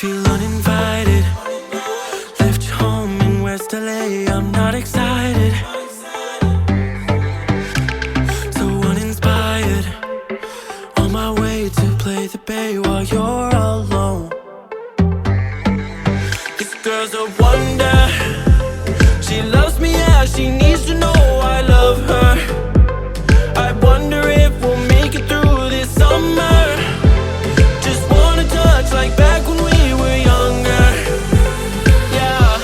Feel uninvited. Left your home in West LA. I'm not excited. So uninspired. On my way to play the bay while you're alone. This girl's a wonder. She loves me, yeah, she needs to know I love her. I wonder if we'll make it through this summer. Just wanna touch like back when we were younger. Yeah.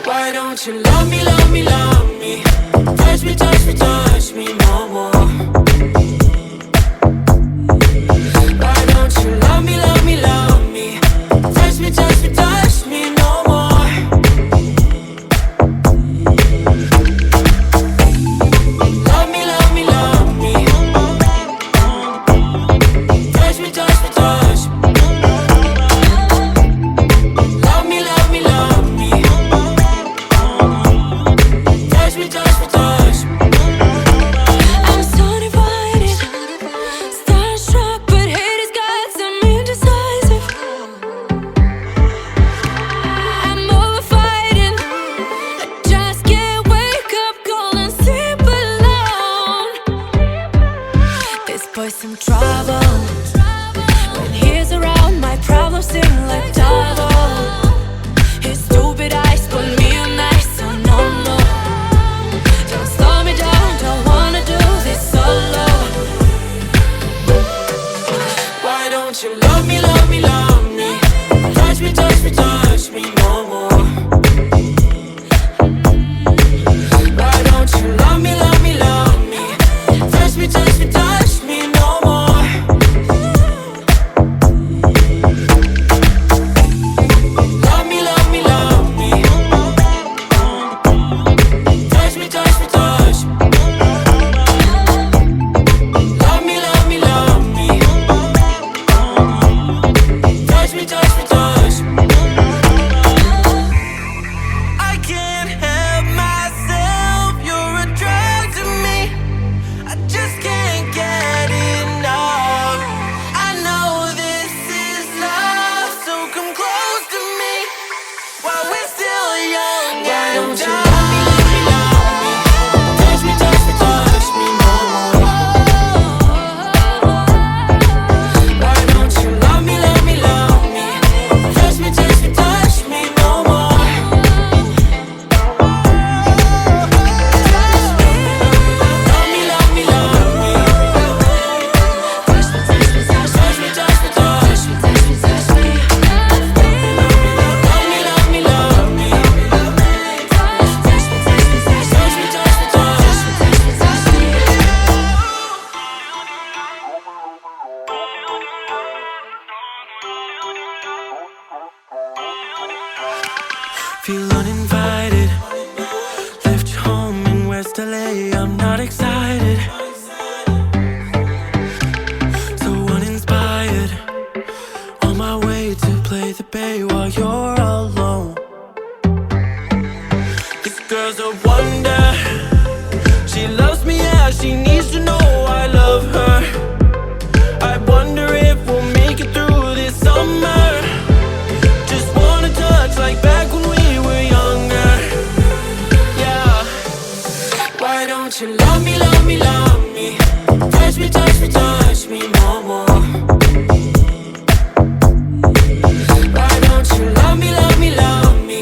Why don't you love me, love me, love me? Touch me, touch me, touch me no more. Why don't you love me, love me, love me? Touch me, touch me, touch me no more. Love me, love me, love me. Touch me, touch me, touch me. Love me, love me, love me. Touch me, touch me, touch me. I'm so divided, starstruck, but hate has got some indecisive. I'm over fighting, I just can't wake up cold and sleep alone. This boy's some trouble. When he's around, my problems seem like double. His stupid eyes put me on ice, so no, no. Don't slow me down, don't wanna do this solo. Why don't you love me, love me, love me? Touch me, touch me, touch me no more. Why don't you love me, love me, love me? Touch me, touch me, touch me no more. Love me, love me, love me. Touch me, touch me, touch me. Love me, love me, love me. Touch me, touch me, touch me. I can't help myself, you're a drug to me. I just can't get enough. I know this is love, so come close to me while we're still young. Why don't you love me, love me, love me? Touch me, touch me, touch me no more. Why don't you love me, love me, love me? Touch me, touch me, touch me no more. Love me, love me, love me. Touch me, touch me, touch me, touch me, touch me, touch me, touch me. Love me, love me, love me. Touch me, touch me, touch me, touch me, touch me, touch me, touch me. Feel uninvited. Left your home in West LA. I'm not excited. So uninspired. On my way to play the bay while you're alone. This girl's a wonder. She loves me, yeah, she needs to know I love her. I wonder if we'll make it through this summer. Just wanna touch like back when we were younger. Yeah. Why don't you love me, love me, love me? Touch me, touch me, touch me no more. Why don't you love me, love me, love me?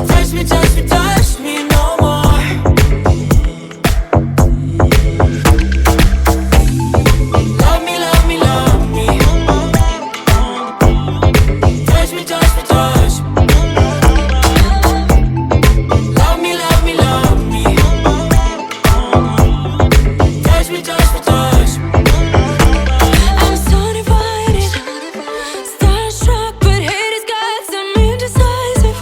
Touch me, touch me, touch me no more. Love me, love me, love me. Touch me, touch me, touch me. Love me, love me, love me. Touch me, touch me, touch me. I'm so divided, starstruck, but hate has got some indecisive.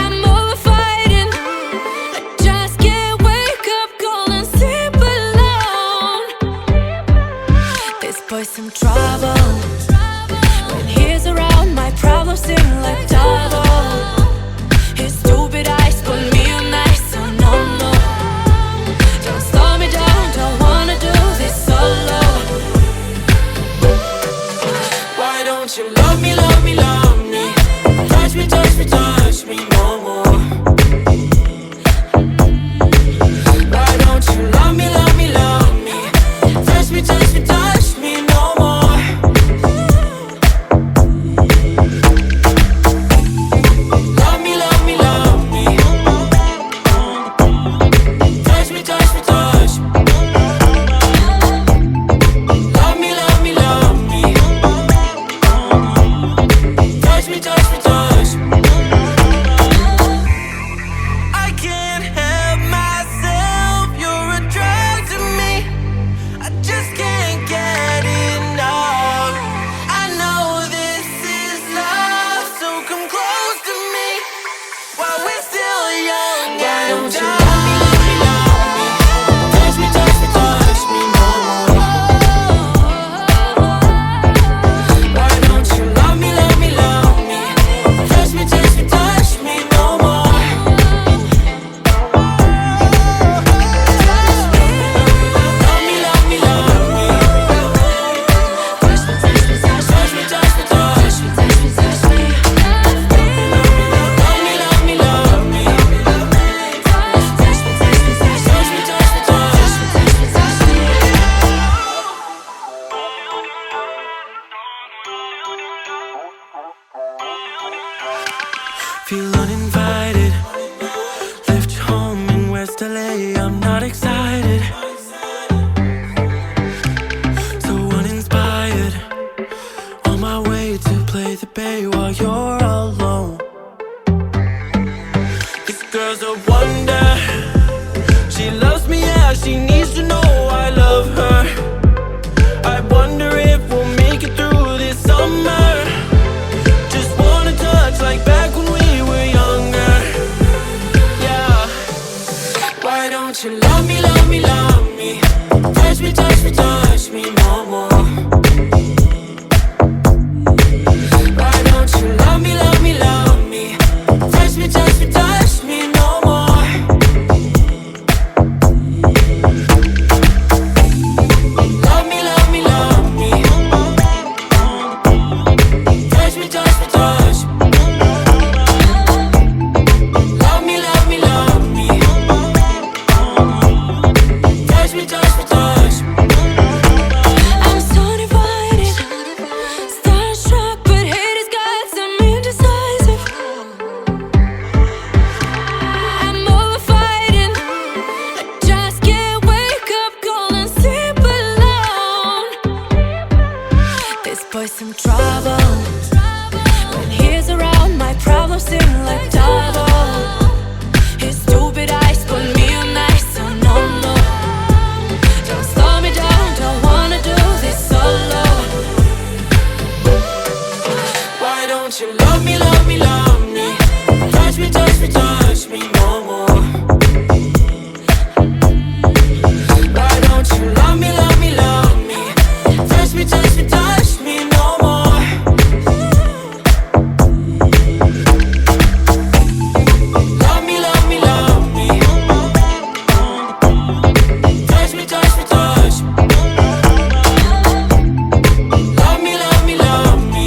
I'm over fighting, I just can't wake up cold and sleep alone. This boy's some trouble. When he's around, my problems seem like double. His stupid eyes put me on ice, so no, no. Don't slow me down, don't wanna do this solo. West LA, I'm not excited, so uninspired. On my way to play the bay while you're alone. This girl's a wonder. She loves me, yeah, she needs to know I love her. I wonder if we'll make it through this summer. Just wanna touch like back when we were younger. Yeah. Why don't you love me, love me, love me? Touch me, touch me, touch me no more. Why don't you love me, love me, love me? Touch me, touch me, touch me no more. Love me, love me, love me. Touch me, touch me, touch me. Love me, love me, love me. Touch me, touch me, touch me. I'm so divided, starstruck, but haters got some indecisive. I'm over fighting, I just can't wake up cold and sleep alone. This boy's some trouble. When he's around, my problems seem like double. His stupid eyes put me on ice, so no, no. Don't slow me down, don't wanna do this solo. Why don't you love me, love me, love me? Touch me, touch me, touch me no more. Why don't you love me, love me, love me? Touch me, touch me, touch me no more. Love me, love me, love me. Touch me, touch me, touch me. Love me, love me, love me.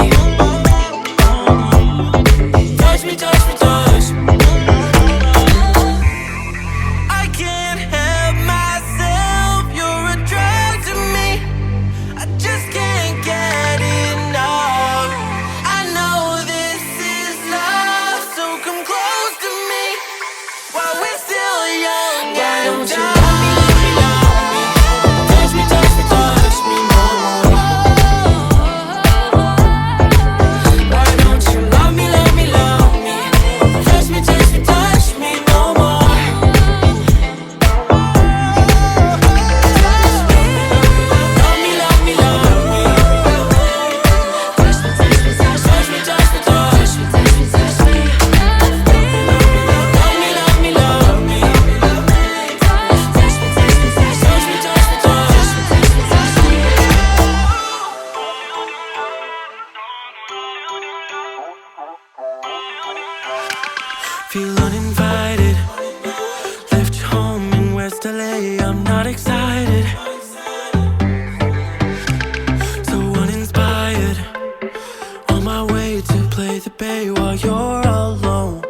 Touch me, touch me, touch me. I can't help myself, you're a drug to me. I just can't get enough. I know this is love, so come close to me while we're still young. Why don't you love me, love me, love me? Touch me, touch me, touch me no more. Why don't you love me, love me, love me? Touch me, touch me, touch me no more. Love me, love me, love me. Touch me, touch me, touch me, touch me, touch me, touch me, touch me. Love me, love me, love me. Touch me, touch me, touch me, touch me, touch me, touch me. Feel uninvited. Left your home in West LA, I'm not excited, so uninspired. On my way to play the bay while you're alone.